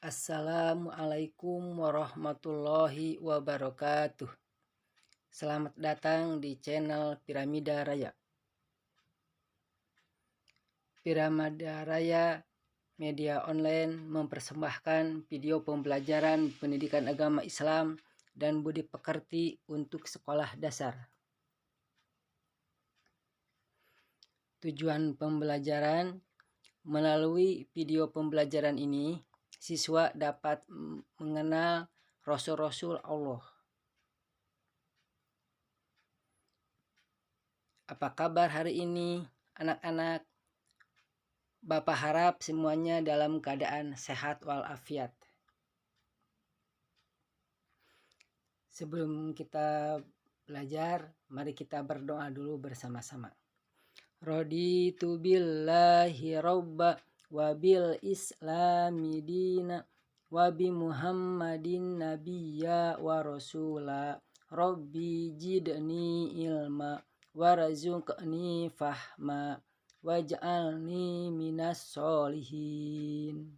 Assalamualaikum warahmatullahi wabarakatuh. Selamat datang di channel Piramida Raya. Piramida Raya media online mempersembahkan video pembelajaran pendidikan agama Islam dan budi pekerti untuk sekolah dasar. Tujuan pembelajaran: melalui video pembelajaran ini, siswa dapat mengenal Rasul-Rasul Allah. Apa kabar hari ini anak-anak? Bapak harap semuanya dalam keadaan sehat walafiat. Sebelum kita belajar, mari kita berdoa dulu bersama-sama. Raditu billahi robba wa bil islami dina wa bi muhammadin nabiyya wa rasula. Rabbi jidni ilma warzuqni fahma waj'alni minas sholihin.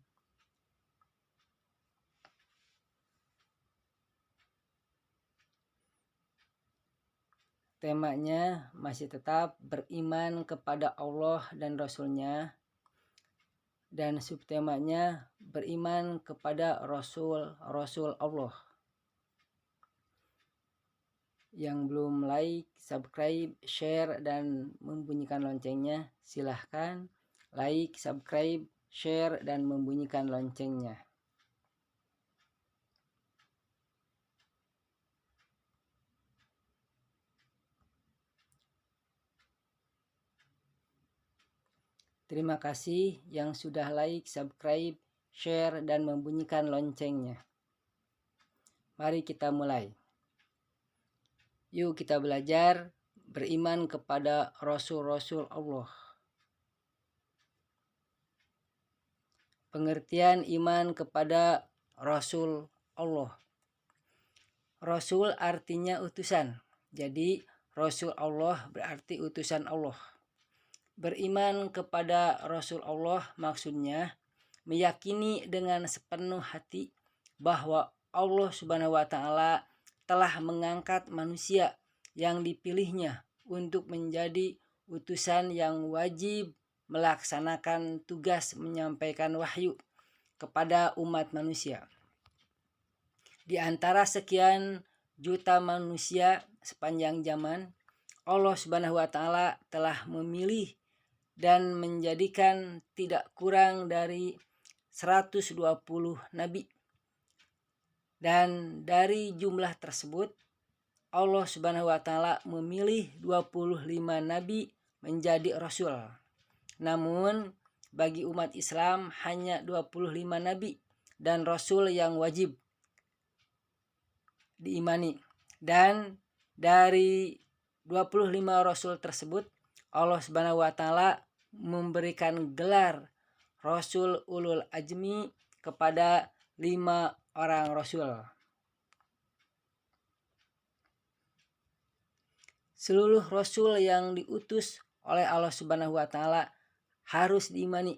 Temanya masih tetap beriman kepada Allah dan Rasulnya, dan subtemanya beriman kepada Rasul Allah. Yang belum like, subscribe, share, dan membunyikan loncengnya, silahkan like, subscribe, share, dan membunyikan loncengnya. Terima kasih yang sudah like, subscribe, share, dan membunyikan loncengnya. Mari kita mulai. Yuk kita belajar beriman kepada Rasul-Rasul Allah. Pengertian iman kepada Rasul Allah. Rasul artinya utusan. Jadi Rasul Allah berarti utusan Allah. Beriman kepada Rasul Allah maksudnya meyakini dengan sepenuh hati bahwa Allah Subhanahu wa Ta'ala telah mengangkat manusia yang dipilihnya untuk menjadi utusan yang wajib melaksanakan tugas menyampaikan wahyu kepada umat manusia. Di antara sekian juta manusia sepanjang zaman, Allah Subhanahu wa Ta'ala telah memilih dan menjadikan tidak kurang dari 120 nabi. Dan dari jumlah tersebut, Allah Subhanahu wa Ta'ala memilih 25 nabi menjadi rasul. Namun bagi umat Islam hanya 25 nabi dan rasul yang wajib diimani. Dan dari 25 rasul tersebut, Allah Subhanahu wa Ta'ala memberikan gelar Rasul Ulul Azmi kepada 5 orang rasul. Seluruh rasul yang diutus oleh Allah Subhanahu wa Ta'ala harus diimani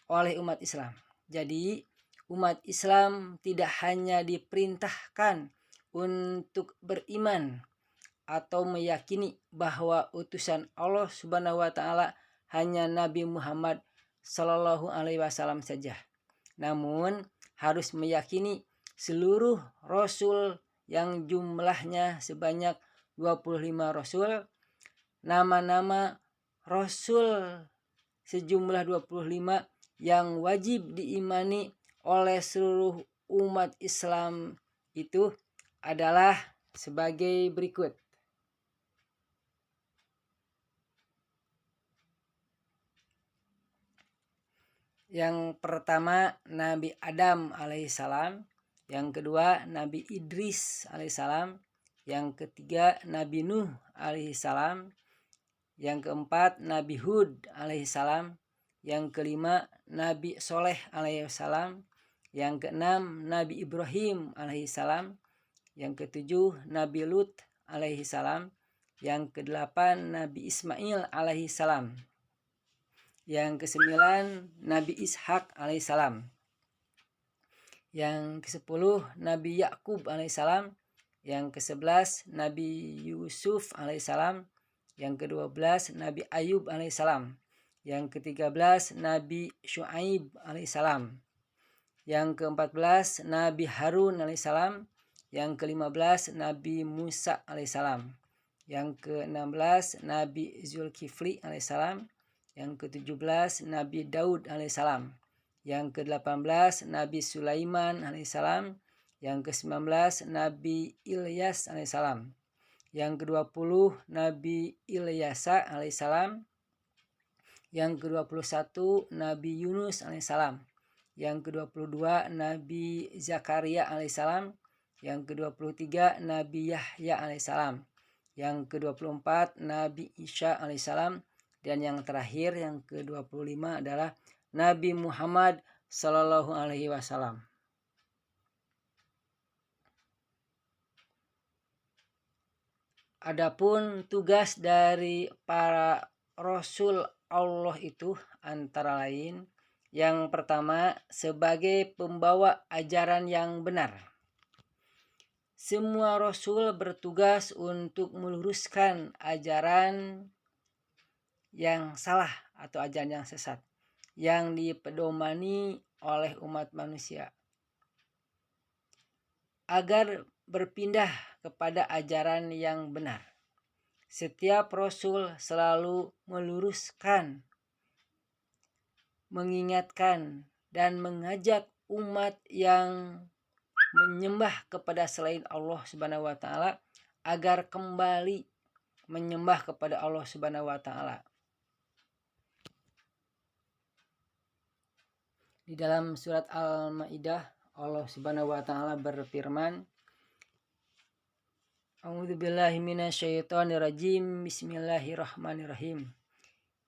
oleh umat Islam. Jadi umat Islam tidak hanya diperintahkan untuk beriman atau meyakini bahwa utusan Allah Subhanahu wa Ta'ala hanya Nabi Muhammad Sallallahu Alaihi Wasallam saja, namun harus meyakini seluruh rasul yang jumlahnya sebanyak 25 rasul. Nama-nama rasul sejumlah 25 yang wajib diimani oleh seluruh umat Islam itu adalah sebagai berikut. Yang pertama Nabi Adam alaihissalam, yang kedua Nabi Idris alaihissalam, yang ketiga Nabi Nuh alaihissalam, yang keempat Nabi Hud alaihissalam, yang kelima Nabi Soleh alaihissalam, yang keenam Nabi Ibrahim alaihissalam, yang ketujuh Nabi Lut alaihissalam, yang kedelapan Nabi Ismail alaihissalam, yang kesembilan Nabi Ishak alaihissalam, Yang ke-10 Nabi Yakub alaihissalam. Yang ke-11 Nabi Yusuf alaihissalam. Yang ke-12 Nabi Ayub alaihissalam. Yang ke-13 Nabi Syuaib alaihissalam. Yang ke-14 Nabi Harun alaihissalam. Yang ke-15 Nabi Musa alaihissalam. Yang ke-16 Nabi Zulkifli alaihissalam. Yang ke-17 Nabi Daud alaihissalam. Yang ke-18 Nabi Sulaiman alaihissalam. Yang ke-19 Nabi Ilyas alaihissalam. Yang ke-20 Nabi Ilyasa alaihissalam. Yang ke-21 Nabi Yunus alaihissalam. Yang ke-22 Nabi Zakaria alaihissalam. Yang ke-23 Nabi Yahya alaihissalam. Yang ke-24 Nabi Isa alaihissalam. Dan yang terakhir yang ke-25 adalah Nabi Muhammad sallallahu alaihi wasallam. Adapun tugas dari para rasul Allah itu antara lain, yang pertama sebagai pembawa ajaran yang benar. Semua rasul bertugas untuk meluruskan ajaran yang salah atau ajaran yang sesat yang dipedomani oleh umat manusia, agar berpindah kepada ajaran yang benar. Setiap rasul selalu meluruskan, mengingatkan, dan mengajak umat yang menyembah kepada selain Allah Subhanahu wa taala agar kembali menyembah kepada Allah Subhanahu wa taala. Di dalam surat Al-Maidah Allah Subhanahu wa taala berfirman, A'udzubillahi minasyaitonirrajim. Bismillahirrahmanirrahim.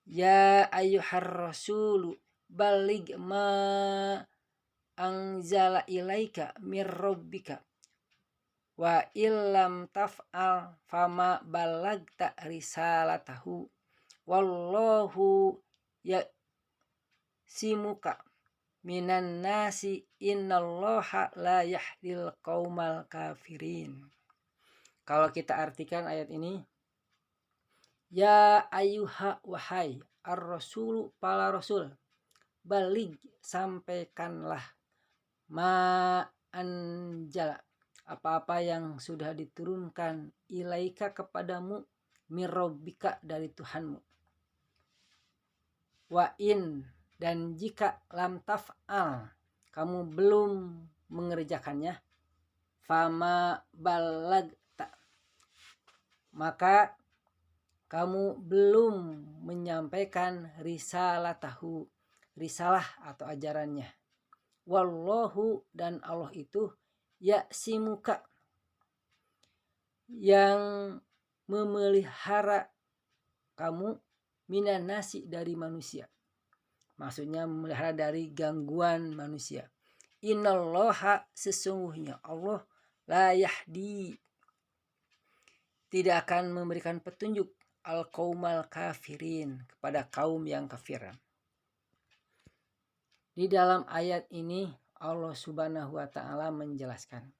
Ya ayyuhar rasulu balligh ma anzala ilaika mir rabbika wa illam taf'al fama ballagta risalatahu wallahu yasimuka minan nasi innallaha la yahdil qaumal kafirin. Kalau kita artikan ayat ini, ya ayyuha wahai ar-rasulu para rasul, balig sampaikanlah ma anjala apa-apa yang sudah diturunkan ilaika kepadamu mirrobbika dari Tuhanmu. Wa in dan jika lam taf'al kamu belum mengerjakannya, fama balagta maka kamu belum menyampaikan risalatahu, risalah atau ajarannya. Wallahu dan Allah itu yasimuka yang memelihara kamu minan nasi dari manusia. Maksudnya memelihara dari gangguan manusia. Innallaha sesungguhnya Allah la yahdi tidak akan memberikan petunjuk al-qaumal kafirin kepada kaum yang kafir. Di dalam ayat ini Allah Subhanahu wa taala menjelaskan,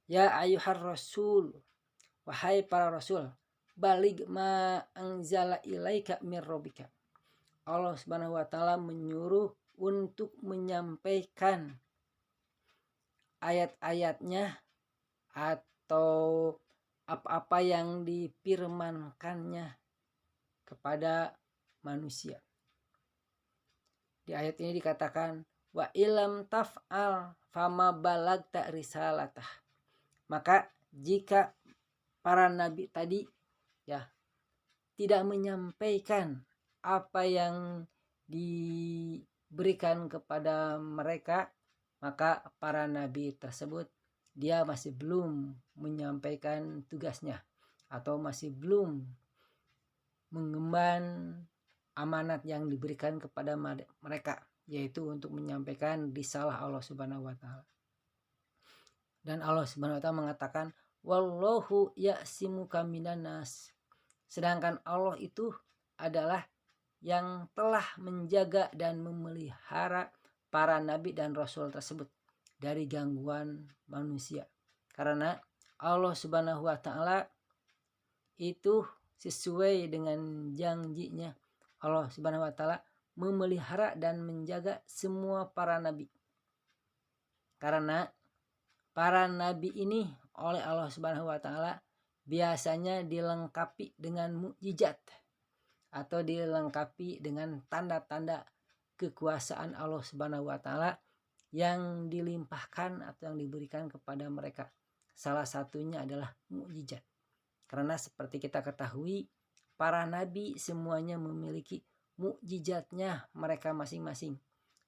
ya ayyuhar rasul, wahai para rasul, balig ma anzala ilaika mir rabbika. Allah Subhanahu wa taala menyuruh untuk menyampaikan ayat-ayatnya atau apa-apa yang difirmankannya kepada manusia. Di ayat ini dikatakan wa ilam taf'al fama balagta risalatah. Maka jika para nabi tadi ya tidak menyampaikan apa yang diberikan kepada mereka, maka para nabi tersebut dia masih belum menyampaikan tugasnya atau masih belum mengemban amanat yang diberikan kepada mereka, yaitu untuk menyampaikan risalah Allah Subhanahu wa taala. Dan Allah Subhanahu wa taala mengatakan wallahu ya'simuka minan nas. Sedangkan Allah itu adalah yang telah menjaga dan memelihara para nabi dan rasul tersebut dari gangguan manusia. Karena Allah Subhanahu wa taala itu sesuai dengan janjinya. Allah Subhanahu wa taala memelihara dan menjaga semua para nabi. Karena para nabi ini oleh Allah Subhanahu wa taala biasanya dilengkapi dengan mukjizat atau dilengkapi dengan tanda-tanda kekuasaan Allah Subhanahu wa taala yang dilimpahkan atau yang diberikan kepada mereka. Salah satunya adalah mukjizat. Karena seperti kita ketahui, para nabi semuanya memiliki mukjizatnya mereka masing-masing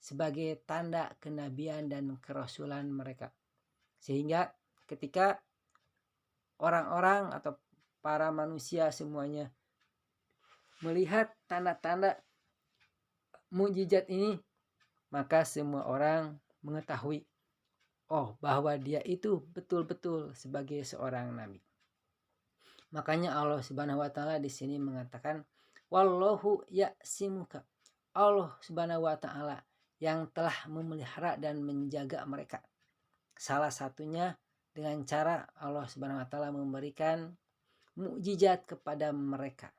sebagai tanda kenabian dan kerasulan mereka. Sehingga ketika orang-orang atau para manusia semuanya melihat tanda-tanda mukjizat ini, maka semua orang mengetahui bahwa dia itu betul-betul sebagai seorang nabi. Makanya Allah Subhanahu wa taala di sini mengatakan wallahu ya'simuka. Allah Subhanahu wa taala yang telah memelihara dan menjaga mereka. Salah satunya dengan cara Allah Subhanahu wa taala memberikan mukjizat kepada mereka.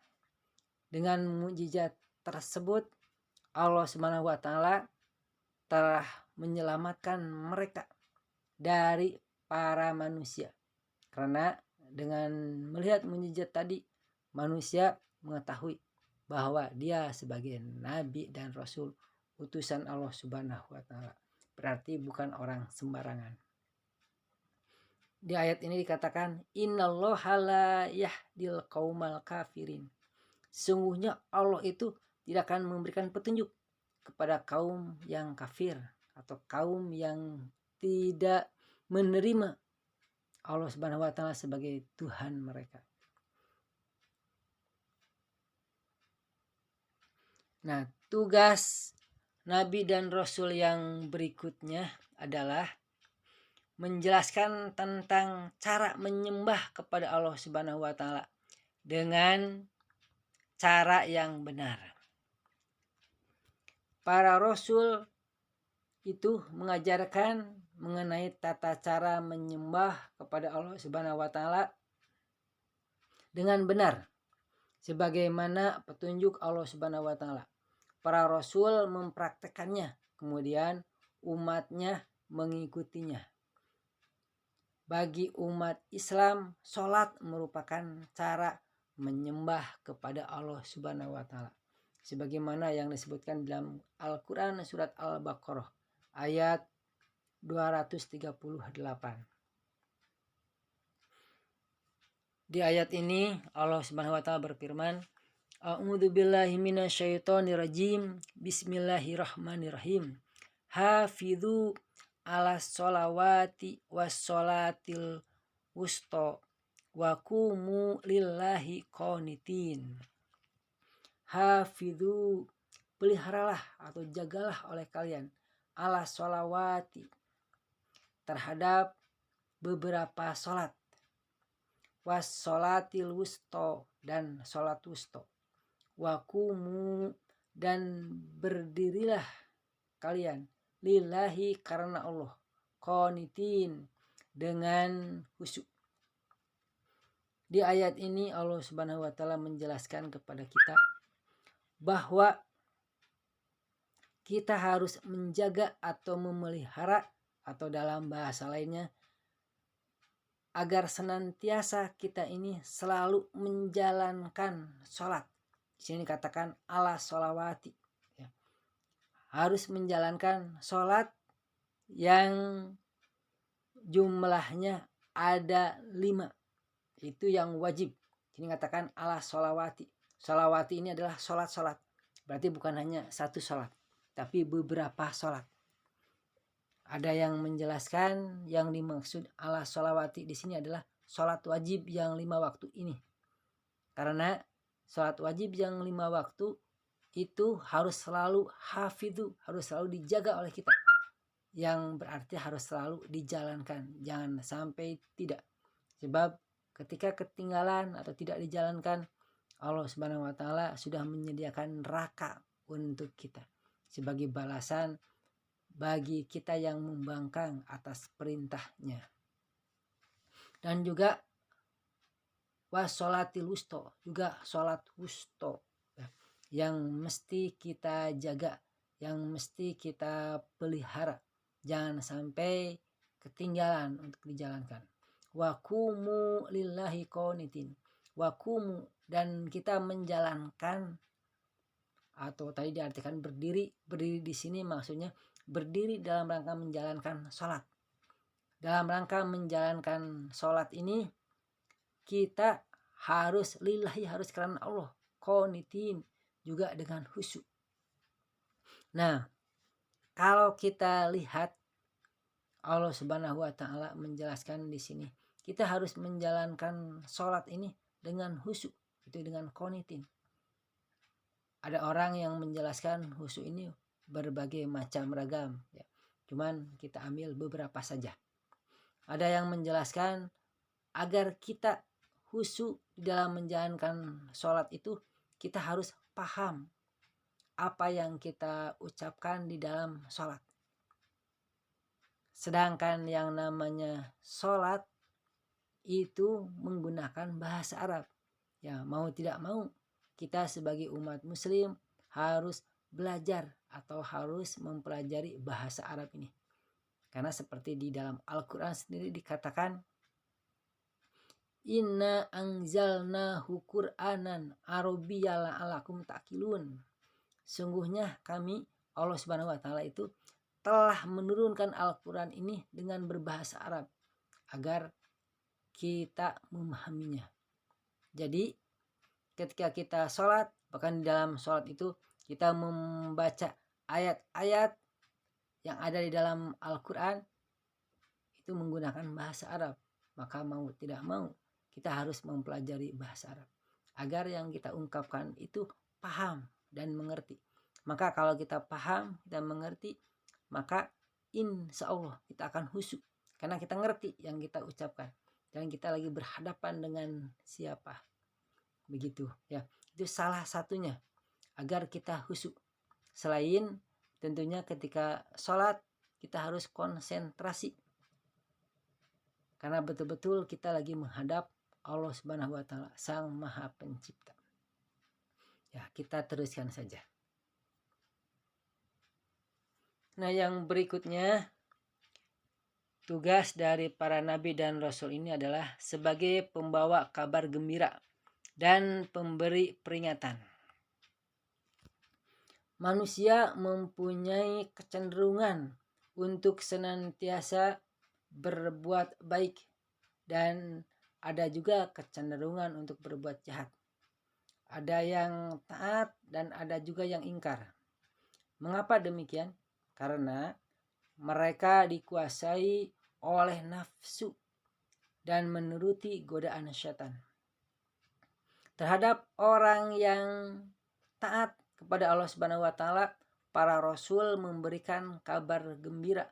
Dengan mukjizat tersebut Allah Subhanahu wa taala telah menyelamatkan mereka dari para manusia. Karena dengan melihat mukjizat tadi, manusia mengetahui bahwa dia sebagai nabi dan rasul utusan Allah Subhanahu wa taala. Berarti bukan orang sembarangan. Di ayat ini dikatakan innallaha la yahdil qaumal kafirin. Sungguhnya Allah itu tidak akan memberikan petunjuk kepada kaum yang kafir atau kaum yang tidak menerima Allah Subhanahu wa taala sebagai Tuhan mereka. Nah, tugas nabi dan rasul yang berikutnya adalah menjelaskan tentang cara menyembah kepada Allah Subhanahu wa taala dengan cara yang benar. Para rasul itu mengajarkan mengenai tata cara menyembah kepada Allah Subhanahu wa taala dengan benar sebagaimana petunjuk Allah Subhanahu wa taala. Para rasul mempraktekannya, kemudian umatnya mengikutinya. Bagi umat Islam, sholat merupakan cara menyembah kepada Allah Subhanahu wa taala. Sebagaimana yang disebutkan dalam Al-Quran surat Al-Baqarah ayat 238. Di ayat ini Allah Subhanahu wa taala berfirman, A'udzubillahi minasyaitonirrajim. Bismillahirrahmanirrahim. Hafidzu 'alas sholawati was sholatil wusta wa qumu lillahi qanitin. Hafidzu, peliharalah atau jagalah oleh kalian 'alas sholawati, terhadap beberapa sholat, was sholatil wusta, dan sholat wusta, wa qumu, dan berdirilah kalian lillahi, karena Allah, qanitin, dengan khusyuk. Di ayat ini Allah Subhanahu wa taala menjelaskan kepada kita bahwa kita harus menjaga atau memelihara, atau dalam bahasa lainnya, agar senantiasa kita ini selalu menjalankan sholat. Di sini katakan ala sholawati, ya. Harus menjalankan sholat yang jumlahnya ada 5. Itu yang wajib. Ini katakan ala sholawati. Sholawati ini adalah sholat-sholat. Berarti bukan hanya satu sholat, tapi beberapa sholat. Ada yang menjelaskan yang dimaksud ala sholawati di sini adalah sholat wajib yang 5 waktu ini. Karena sholat wajib yang 5 waktu itu harus selalu hafidhu, harus selalu dijaga oleh kita. Yang berarti harus selalu dijalankan, jangan sampai tidak. Sebab ketika ketinggalan atau tidak dijalankan, Allah Subhanahu wa taala sudah menyediakan neraka untuk kita sebagai balasan bagi kita yang membangkang atas perintahnya. Dan juga wassolatil wusto, juga sholat wusto yang mesti kita jaga, yang mesti kita pelihara, jangan sampai ketinggalan untuk dijalankan. Wakumu lillahi qanitin, wakumu, dan kita menjalankan, atau tadi diartikan berdiri di sini maksudnya berdiri dalam rangka menjalankan sholat. Dalam rangka menjalankan sholat ini kita harus lillahi, harus karena Allah, qanitin, juga dengan khusyuk. Nah, kalau kita lihat Allah Subhanahu wa taala menjelaskan di sini, kita harus menjalankan sholat ini dengan khusyuk, itu dengan qanitin. Ada orang yang menjelaskan khusyuk ini berbagai macam ragam ya. Cuman kita ambil beberapa saja. Ada yang menjelaskan agar kita khusyuk dalam menjalankan sholat itu, kita harus paham apa yang kita ucapkan di dalam sholat. Sedangkan yang namanya sholat itu menggunakan bahasa Arab. Ya, mau tidak mau kita sebagai umat muslim harus belajar atau harus mempelajari bahasa Arab ini. Karena seperti di dalam Al-Quran sendiri dikatakan, inna anzalnahu Qur'anan Arabiyyal la'allakum ta'qilun. Sungguhnya kami, Allah Subhanahu wa taala itu telah menurunkan Al-Quran ini dengan berbahasa Arab agar kita memahaminya. Jadi ketika kita sholat, bahkan di dalam sholat itu kita membaca ayat-ayat yang ada di dalam Al-Quran itu menggunakan bahasa Arab. Maka mau tidak mau kita harus mempelajari bahasa Arab agar yang kita ungkapkan itu paham dan mengerti. Maka kalau kita paham dan mengerti, maka insya Allah kita akan khusyuk karena kita ngerti yang kita ucapkan dan kita lagi berhadapan dengan siapa. Begitu ya. Itu salah satunya agar kita khusyuk. Selain tentunya ketika sholat kita harus konsentrasi karena betul-betul kita lagi menghadap Allah Subhanahu wa taala, Sang Maha Pencipta. Ya, kita teruskan saja. Nah, yang berikutnya, tugas dari para nabi dan rasul ini adalah sebagai pembawa kabar gembira dan pemberi peringatan. Manusia mempunyai kecenderungan untuk senantiasa berbuat baik dan ada juga kecenderungan untuk berbuat jahat. Ada yang taat dan ada juga yang ingkar. Mengapa demikian? Karena mereka dikuasai oleh nafsu dan menuruti godaan syaitan. Terhadap orang yang taat kepada Allah Subhanahu wa taala, para rasul memberikan kabar gembira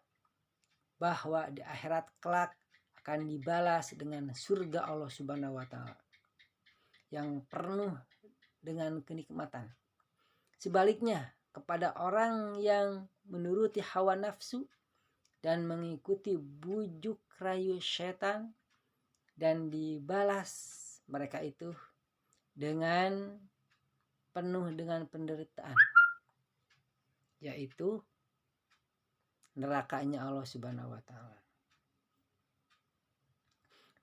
bahwa di akhirat kelak akan dibalas dengan surga Allah Subhanahu wa taala yang penuh dengan kenikmatan. Sebaliknya, kepada orang yang menuruti hawa nafsu dan mengikuti bujuk rayu setan, dan dibalas mereka itu dengan penuh dengan penderitaan, yaitu nerakanya Allah Subhanahu wa taala.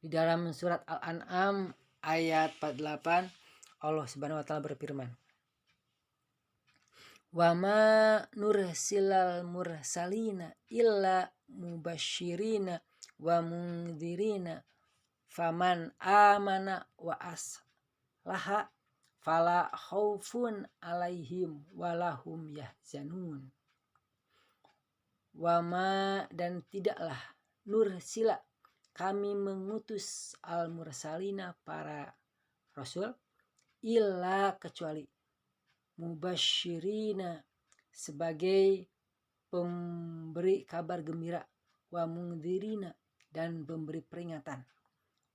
Di dalam surat Al-An'am ayat 48 Allah Subhanahu wa taala berfirman, wa ma nursilal mursalina illa mubasyirina wa mundhirina faman amana wa aslaha fala khaufun alaihim walahum yahzanun. Wa ma, dan tidaklah, nursila, kami mengutus al-mursalina, para rasul, illa, kecuali, mubasyirina, sebagai pemberi kabar gembira, wa mundhirina, dan pemberi peringatan,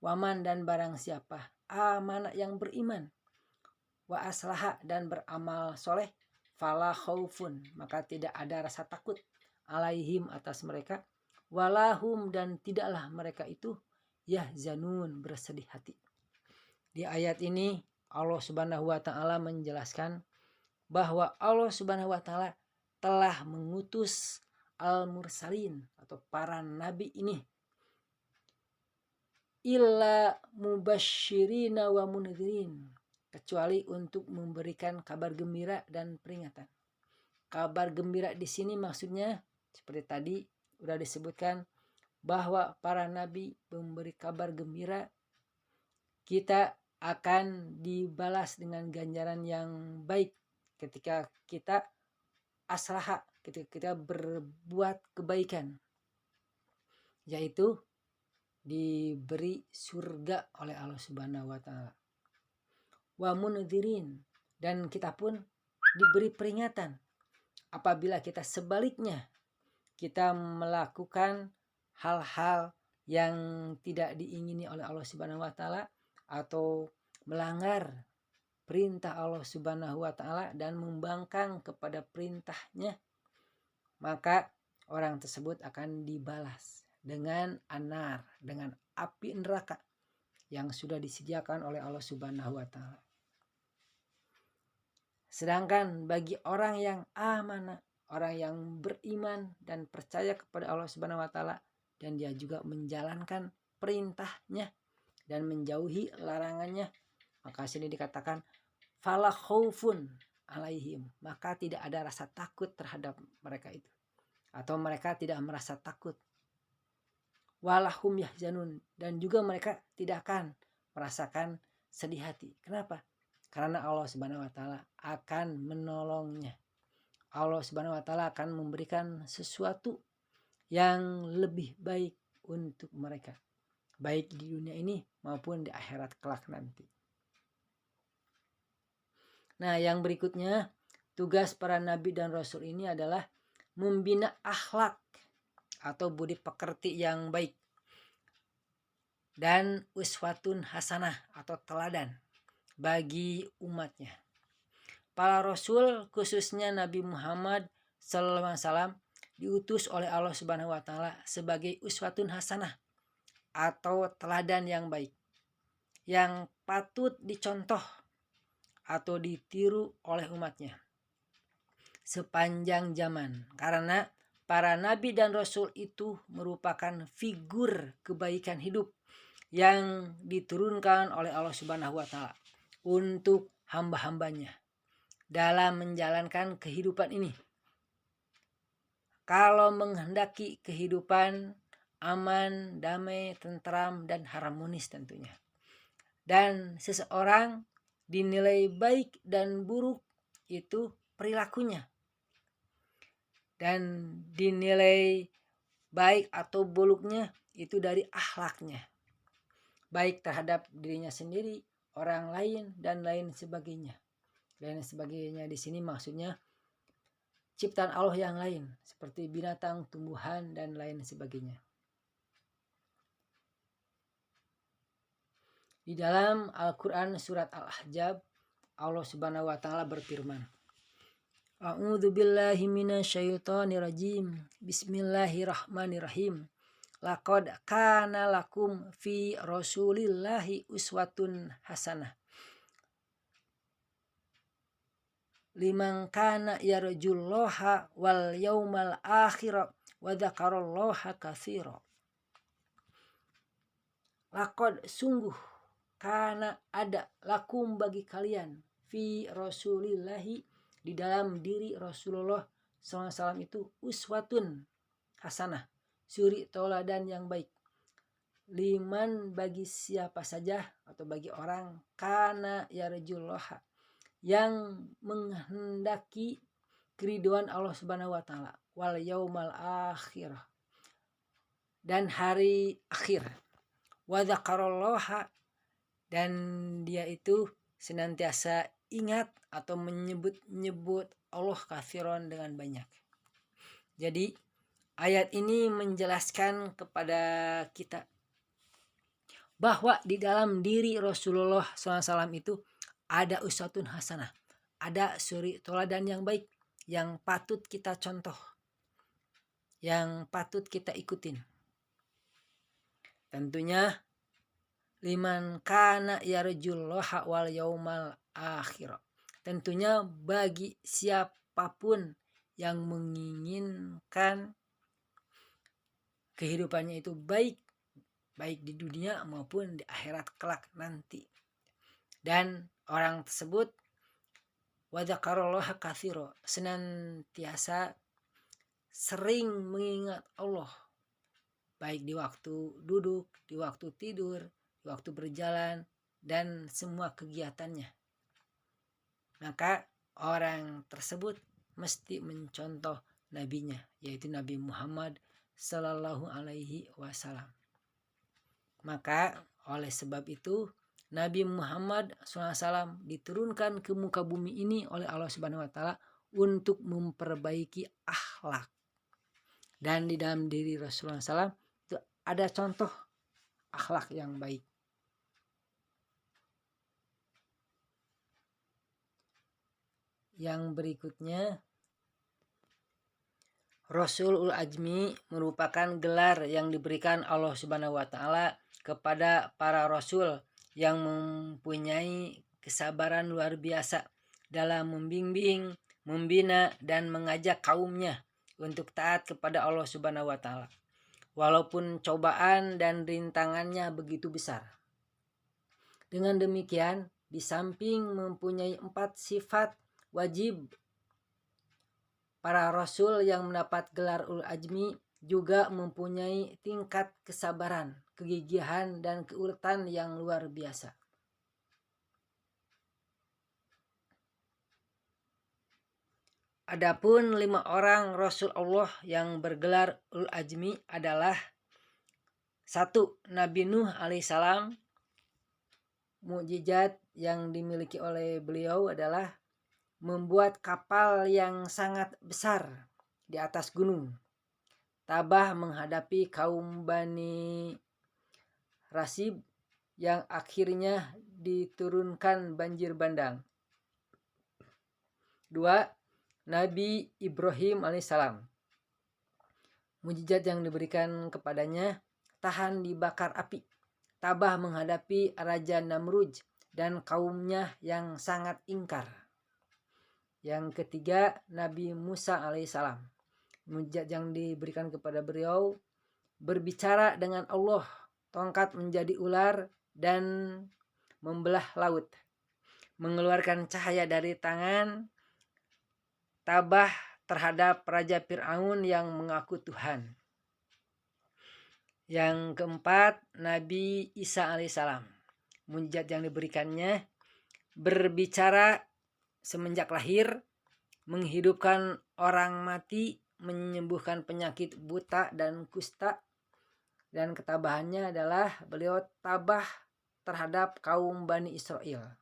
waman, dan barang siapa, amana, yang beriman, wa aslaha, dan beramal soleh, fala khaufun, maka tidak ada rasa takut, alaihim atas mereka, walahum dan tidaklah mereka itu yahzanun bersedih hati. Di ayat ini Allah Subhanahu wa taala menjelaskan bahwa Allah Subhanahu wa taala telah mengutus al-mursalin atau para nabi ini illa mubasyirina wa mundzirin, kecuali untuk memberikan kabar gembira dan peringatan. Kabar gembira di sini maksudnya seperti tadi sudah disebutkan bahwa para nabi memberi kabar gembira kita akan dibalas dengan ganjaran yang baik ketika kita aslaha, ketika kita berbuat kebaikan, yaitu diberi surga oleh Allah Subhanahu wa taala. Wa mundzirin, dan kita pun diberi peringatan apabila kita sebaliknya kita melakukan hal-hal yang tidak diingini oleh Allah Subhanahu wa taala atau melanggar perintah Allah Subhanahu wa taala dan membangkang kepada perintahnya, maka orang tersebut akan dibalas dengan anar, dengan api neraka yang sudah disediakan oleh Allah Subhanahu wa taala. Sedangkan bagi orang yang amanah, orang yang beriman dan percaya kepada Allah Subhanahu wa taala dan dia juga menjalankan perintahnya dan menjauhi larangannya, maka sini dikatakan fala khaufun alaihim, maka tidak ada rasa takut terhadap mereka itu, atau mereka tidak merasa takut. Walahum yahzanun, dan juga mereka tidak akan merasakan sedih hati. Kenapa? Karena Allah Subhanahu wa taala akan menolongnya. Allah Subhanahu wa taala akan memberikan sesuatu yang lebih baik untuk mereka, baik di dunia ini maupun di akhirat kelak nanti. Nah, yang berikutnya, tugas para nabi dan rasul ini adalah membina akhlak atau budi pekerti yang baik dan uswatun hasanah atau teladan bagi umatnya. Para rasul khususnya Nabi Muhammad SAW diutus oleh Allah Subhanahu wa taala sebagai uswatun hasanah atau teladan yang baik yang patut dicontoh atau ditiru oleh umatnya sepanjang zaman, karena para nabi dan rasul itu merupakan figur kebaikan hidup yang diturunkan oleh Allah Subhanahu wa taala untuk hamba-hambanya dalam menjalankan kehidupan ini. Kalau menghendaki kehidupan aman, damai, tentram, dan harmonis tentunya. Dan seseorang dinilai baik dan buruk itu perilakunya. Dan dinilai baik atau buruknya itu dari akhlaknya, baik terhadap dirinya sendiri, orang lain, dan lain sebagainya. Dan sebagainya di sini maksudnya ciptaan Allah yang lain seperti binatang, tumbuhan, dan lain sebagainya. Di dalam Al-Quran surat Al-Ahzab, Allah Subhanahu wa taala berfirman, A'udzu billahi minasyaitonir rajim. Bismillahirrahmanirrahim. Laqad kana lakum fi Rasulillahi uswatun hasanah. Liman kana yarjullaha wal yaumal akhir wa dzakarallaha katsira. Laqad sungguh kana ada lakum bagi kalian fi Rasulillahi di dalam diri Rasulullah SAW itu uswatun hasanah, suri teladan yang baik. Liman bagi siapa saja atau bagi orang kana yarjullaha yang menghendaki keridhaan Allah Subhanahu wa taala wal yaumal akhir dan hari akhir, wa dzakarallaha dan dia itu senantiasa ingat atau menyebut Allah katsiran dengan banyak. Jadi ayat ini menjelaskan kepada kita bahwa di dalam diri Rasulullah SAW itu ada uswatun hasanah, ada suri teladan yang baik yang patut kita contoh. yang patut kita ikutin. Tentunya liman kana yarjullaha wal yaumal akhir. Tentunya bagi siapapun yang menginginkan kehidupannya itu baik di dunia maupun di akhirat kelak nanti. Dan orang tersebut wa dzakarallaha katsira, senantiasa sering mengingat Allah, baik di waktu duduk, di waktu tidur, di waktu berjalan, dan semua kegiatannya. Maka orang tersebut mesti mencontoh nabinya, yaitu Nabi Muhammad Sallallahu Alaihi Wasallam. Maka oleh sebab itu Nabi Muhammad SAW diturunkan ke muka bumi ini oleh Allah Subhanahu Wa Taala untuk memperbaiki akhlak. Dan di dalam diri Rasulullah SAW itu ada contoh akhlak yang baik. Yang berikutnya, Rasulul Ajmi merupakan gelar yang diberikan Allah Subhanahu Wa Taala kepada para rasul yang mempunyai kesabaran luar biasa dalam membimbing, membina, dan mengajak kaumnya untuk taat kepada Allah Subhanahu Wa Taala, walaupun cobaan dan rintangannya begitu besar. Dengan demikian, di samping mempunyai 4 sifat wajib, para rasul yang mendapat gelar Ulul Ajmi juga mempunyai tingkat kesabaran, kegigihan, dan keuletan yang luar biasa. Adapun 5 orang Rasul Allah yang bergelar Ulul Ajmi adalah 1. Nabi Nuh alaihissalam. Mukjizat yang dimiliki oleh beliau adalah membuat kapal yang sangat besar di atas gunung, tabah menghadapi kaum Bani Rasib yang akhirnya diturunkan banjir bandang. 2. Nabi Ibrahim alaihissalam. Mukjizat yang diberikan kepadanya tahan dibakar api, tabah menghadapi Raja Namrud dan kaumnya yang sangat ingkar. Yang ketiga, Nabi Musa alaihissalam. Mukjizat yang diberikan kepada beliau berbicara dengan Allah, tongkat menjadi ular dan membelah laut, mengeluarkan cahaya dari tangan, tabah terhadap Raja Fir'aun yang mengaku Tuhan. Yang keempat, Nabi Isa alaihissalam. Mukjizat yang diberikannya berbicara semenjak lahir, menghidupkan orang mati, menyembuhkan penyakit buta dan kusta. Dan ketabahannya adalah beliau tabah terhadap kaum Bani Israel.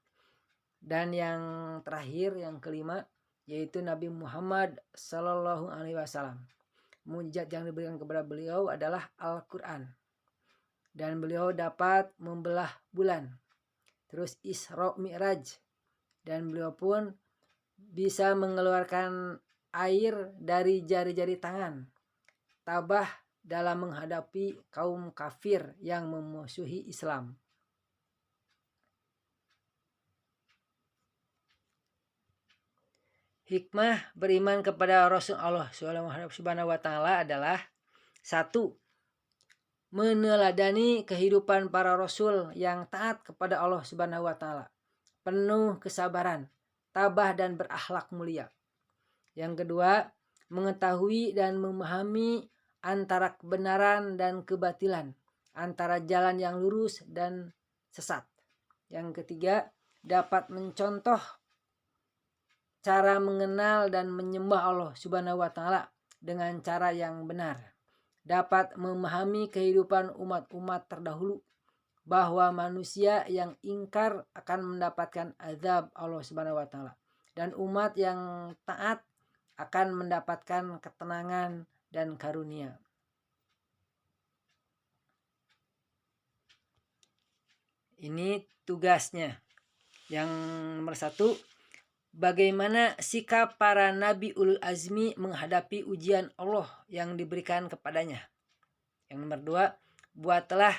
Dan yang terakhir, yang kelima, yaitu Nabi Muhammad Sallallahu Alaihi Wasallam. Mukjizat yang diberikan kepada beliau adalah Al-Quran. Dan beliau dapat membelah bulan. Terus Isra Mi'raj. Dan beliau pun bisa mengeluarkan air dari jari-jari tangan, tabah dalam menghadapi kaum kafir yang memusuhi Islam. Hikmah beriman kepada Rasul Allah Subhanahu Wa Taala adalah 1. Meneladani kehidupan para rasul yang taat kepada Allah Subhanahu Wa Taala, penuh kesabaran, tabah dan berakhlak mulia. Yang kedua, mengetahui dan memahami antara kebenaran dan kebatilan, antara jalan yang lurus dan sesat. Yang ketiga, dapat mencontoh cara mengenal dan menyembah Allah Subhanahu Wa Taala dengan cara yang benar. Dapat memahami kehidupan umat-umat terdahulu, bahwa manusia yang ingkar akan mendapatkan azab Allah Subhanahu Wa Taala, dan umat yang taat akan mendapatkan ketenangan dan karunia. Ini tugasnya. Yang nomor 1, bagaimana sikap para nabi ulul azmi menghadapi ujian Allah yang diberikan kepadanya. Yang nomor 2, buatlah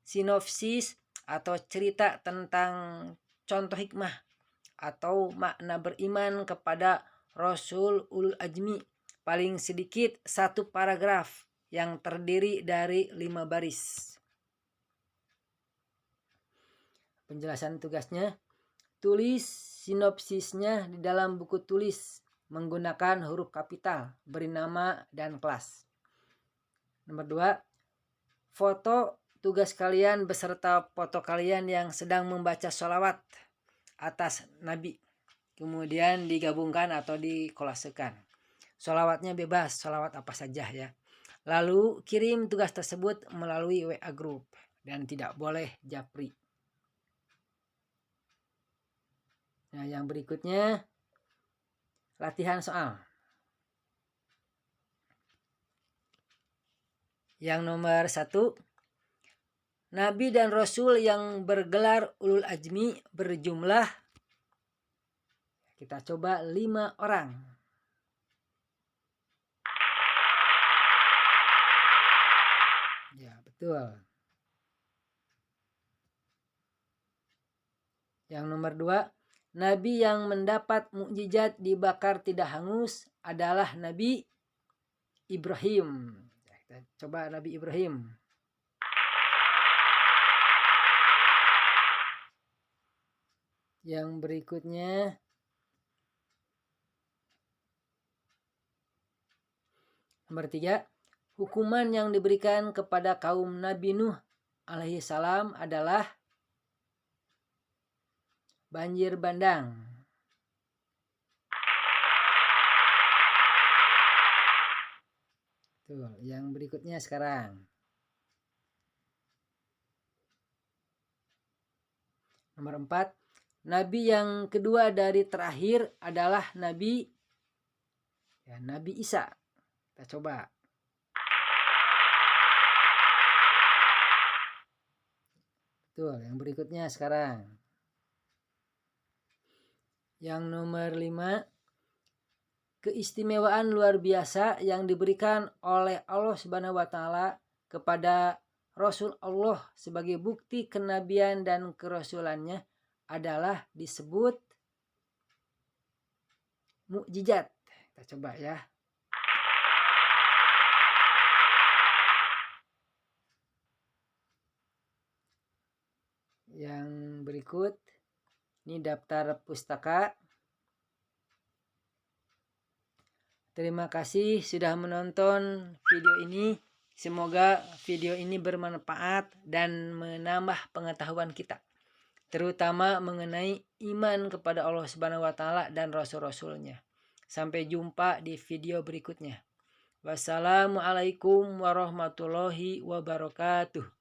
sinopsis atau cerita tentang contoh hikmah atau makna beriman kepada Rasul ulul azmi, paling sedikit 1 paragraf yang terdiri dari 5 baris. Penjelasan tugasnya, tulis sinopsisnya di dalam buku tulis menggunakan huruf kapital, beri nama dan kelas. Nomor 2, foto tugas kalian beserta foto kalian yang sedang membaca sholawat atas Nabi. Kemudian digabungkan atau dikolasekan. Sholawatnya bebas, sholawat apa saja ya. Lalu kirim tugas tersebut melalui WA group dan tidak boleh japri. Nah, yang berikutnya latihan soal. Yang nomor 1, Nabi dan Rasul yang bergelar ulul azmi berjumlah, kita coba 5 orang. Ya, betul. Yang nomor 2, Nabi yang mendapat mukjizat dibakar tidak hangus adalah Nabi Ibrahim. Kita coba Nabi Ibrahim. Yang berikutnya nomor 3, hukuman yang diberikan kepada kaum Nabi Nuh alaihi salam adalah banjir bandang. Tuh, yang berikutnya sekarang. Nomor 4, Nabi yang kedua dari terakhir adalah Nabi Isa. Kita coba. Betul, yang berikutnya sekarang. Yang nomor 5, keistimewaan luar biasa yang diberikan oleh Allah Subhanahu wa taala kepada Rasul Allah sebagai bukti kenabian dan kerasulannya adalah disebut mukjizat. Kita coba ya. Yang berikut ini daftar pustaka. Terima kasih sudah menonton video ini. Semoga video ini bermanfaat dan menambah pengetahuan kita, terutama mengenai iman kepada Allah Subhanahu wa taala dan rasul-rasulnya. Sampai jumpa di video berikutnya. Wassalamualaikum warahmatullahi wabarakatuh.